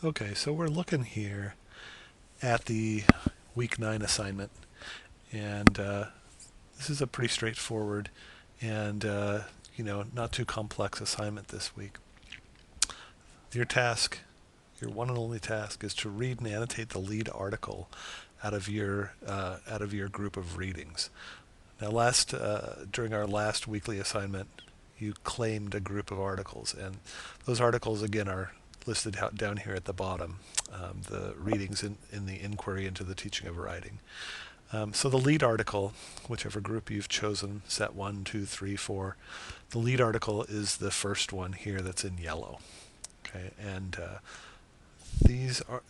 Okay, so we're looking here at the week 9 assignment, and this is a pretty straightforward and not too complex assignment this week. Your task, your one and only task, is to read and annotate the lead article out of your group of readings. Now, during our last weekly assignment, you claimed a group of articles, and those articles again are listed down here at the bottom. The readings in the inquiry into the teaching of writing. So the lead article, whichever group you've chosen, set 1, 2, 3, 4, the lead article is the first one here that's in yellow. Okay, and these are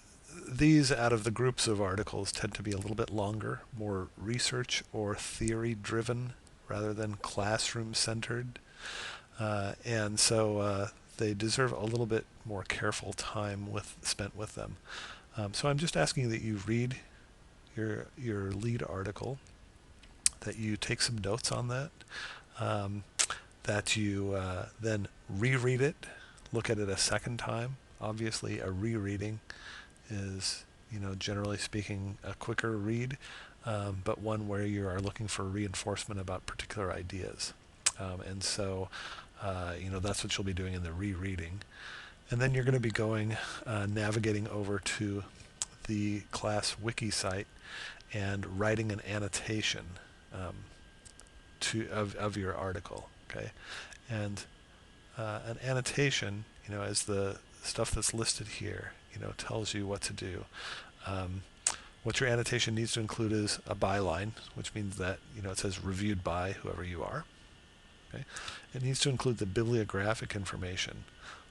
these out of the groups of articles tend to be a little bit longer, more research or theory driven rather than classroom centered, and so they deserve a little bit more careful time spent with them. So I'm just asking that you read your lead article, that you take some notes on that, um, that you then reread it, look at it a second time. Obviously, a rereading is, generally speaking, a quicker read, but one where you are looking for reinforcement about particular ideas. And so, that's what you'll be doing in the rereading. And then you're going to be navigating over to the class wiki site and writing an annotation of your article. Okay, and an annotation, as the stuff that's listed here, tells you what to do. Um, what your annotation needs to include is a byline, which means that it says reviewed by whoever you are. Okay, it needs to include the bibliographic information,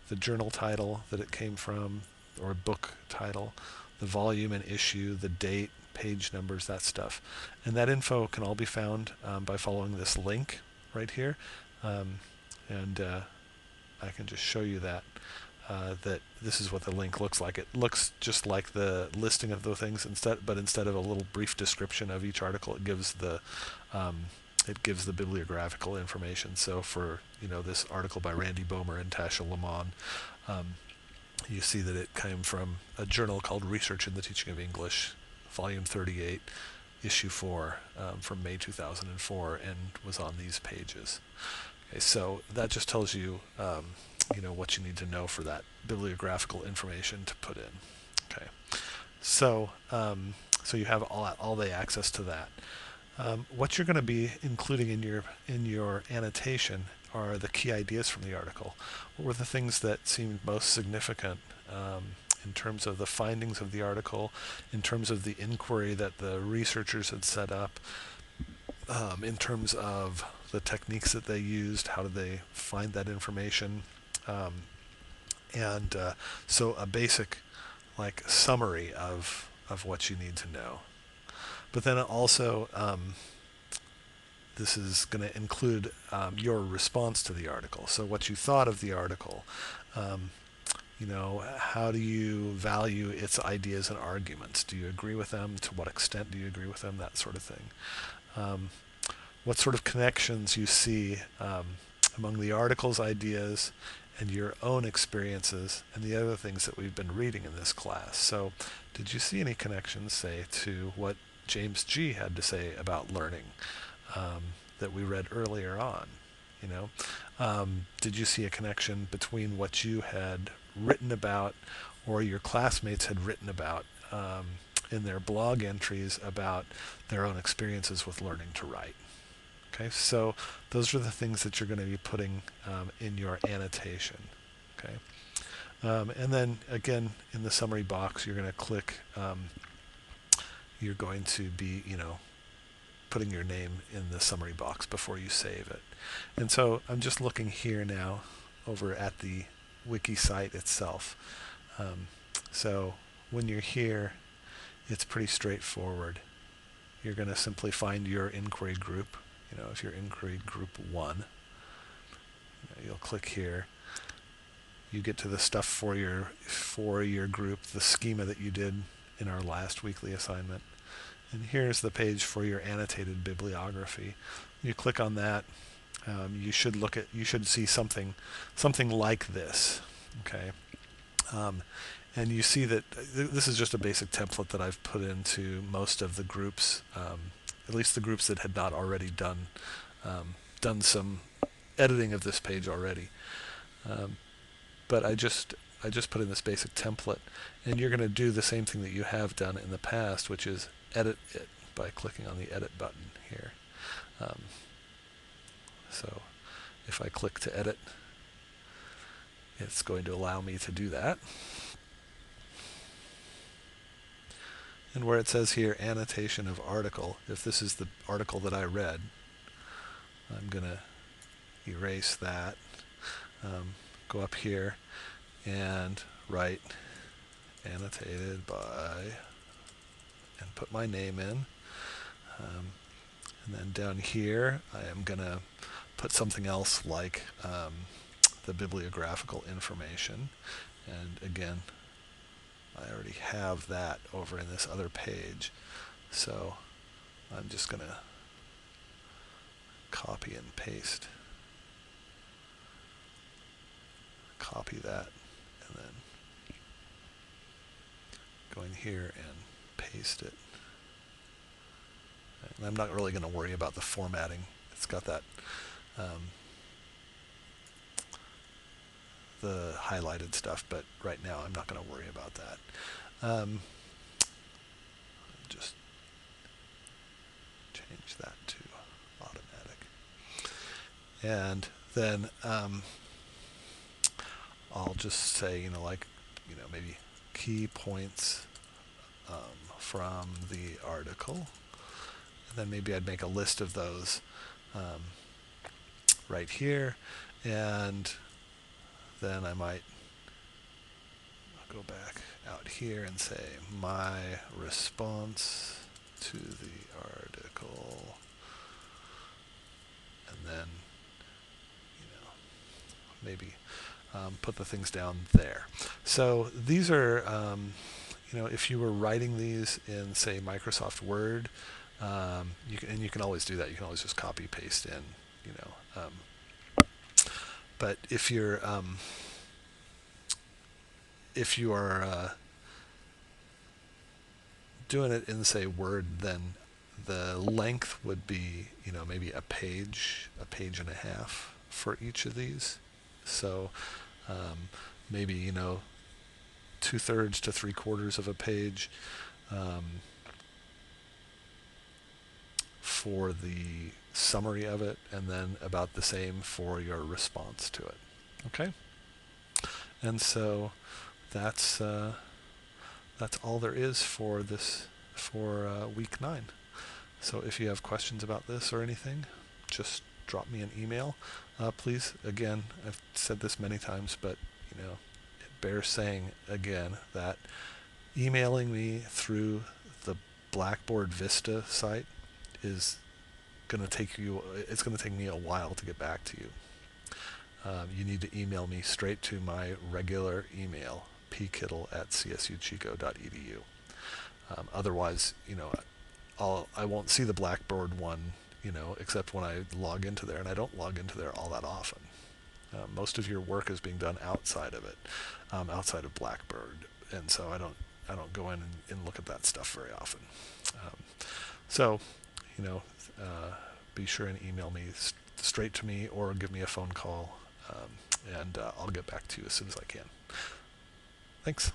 the journal title that it came from, or book title, the volume and issue, the date, page numbers, that stuff. And that info can all be found by following this link right here. And I can just show you that this is what the link looks like. It looks just like the listing of the things, but instead of a little brief description of each article, it gives the bibliographical information. So for this article by Randy Bomer and Tasha Lamont, you see that it came from a journal called Research in the Teaching of English, Volume 38, Issue 4, from May 2004, and was on these pages. Okay, so that just tells you, what you need to know for that bibliographical information to put in. Okay, so so you have all the access to that. What you're going to be including in your annotation are the key ideas from the article. What were the things that seemed most significant in terms of the findings of the article, in terms of the inquiry that the researchers had set up, in terms of the techniques that they used, how did they find that information, um, and so a basic summary of what you need to know. But then also, this is going to include your response to the article. So what you thought of the article, um, how do you value its ideas and arguments? Do you agree with them? To what extent do you agree with them? That sort of thing. Um, what sort of connections you see among the article's ideas and your own experiences and the other things that we've been reading in this class. So did you see any connections, say, to what James G. had to say about learning that we read earlier on? Did you see a connection between what you had written about or your classmates had written about in their blog entries about their own experiences with learning to write? Okay, so those are the things that you're going to be putting in your annotation. Okay, and then again in the summary box, you're going to click. You're going to be, putting your name in the summary box before you save it. And so I'm just looking here now over at the wiki site itself. So when you're here, it's pretty straightforward. You're going to simply find your inquiry group. If you're inquiry group 1, you'll click here. You get to the stuff for your group, the schema that you did in our last weekly assignment. And here's the page for your annotated bibliography. You click on that. You should see something like this. Okay. Um, and you see that this is just a basic template that I've put into most of the groups, at least the groups that had not already done some editing of this page already. Um, but I just put in this basic template, and you're going to do the same thing that you have done in the past, which is edit it by clicking on the edit button here. Um, so if I click to edit, it's going to allow me to do that. And where it says here annotation of article, if this is the article that I read, I'm going to erase that, go up here and write annotated by, and put my name in. And then down here I am going to put something else like the bibliographical information. And again, I already have that over in this other page. So I'm just going to copy and paste. Copy that, and then go in here and paste it. And I'm not really going to worry about the formatting. It's got that the highlighted stuff, but right now I'm not going to worry about that. Just change that to automatic. And then I'll just say, maybe key points from the article. And then maybe I'd make a list of those right here. And then I might go back out here and say my response to the article. And then, maybe put the things down there. So these are, if you were writing these in, say, Microsoft Word, you can always do that. You can always just copy paste in, but if you are doing it in, say, Word, then the length would be, maybe a page and a half for each of these. So maybe 2/3 to 3/4 of a page for the summary of it, and then about the same for your response to it. Okay, and so that's all there is for this for week 9. So if you have questions about this or anything, just drop me an email. Please, again, I've said this many times, but it bears saying again that emailing me through the Blackboard Vista site is going to take me a while to get back to you. You need to email me straight to my regular email, pkittle@csuchico.edu. Otherwise, I won't see the Blackboard one, except when I log into there, and I don't log into there all that often. Most of your work is being done outside of it, outside of Blackboard, and so I don't go in and look at that stuff very often. So, be sure and email me straight to me or give me a phone call, and I'll get back to you as soon as I can. Thanks.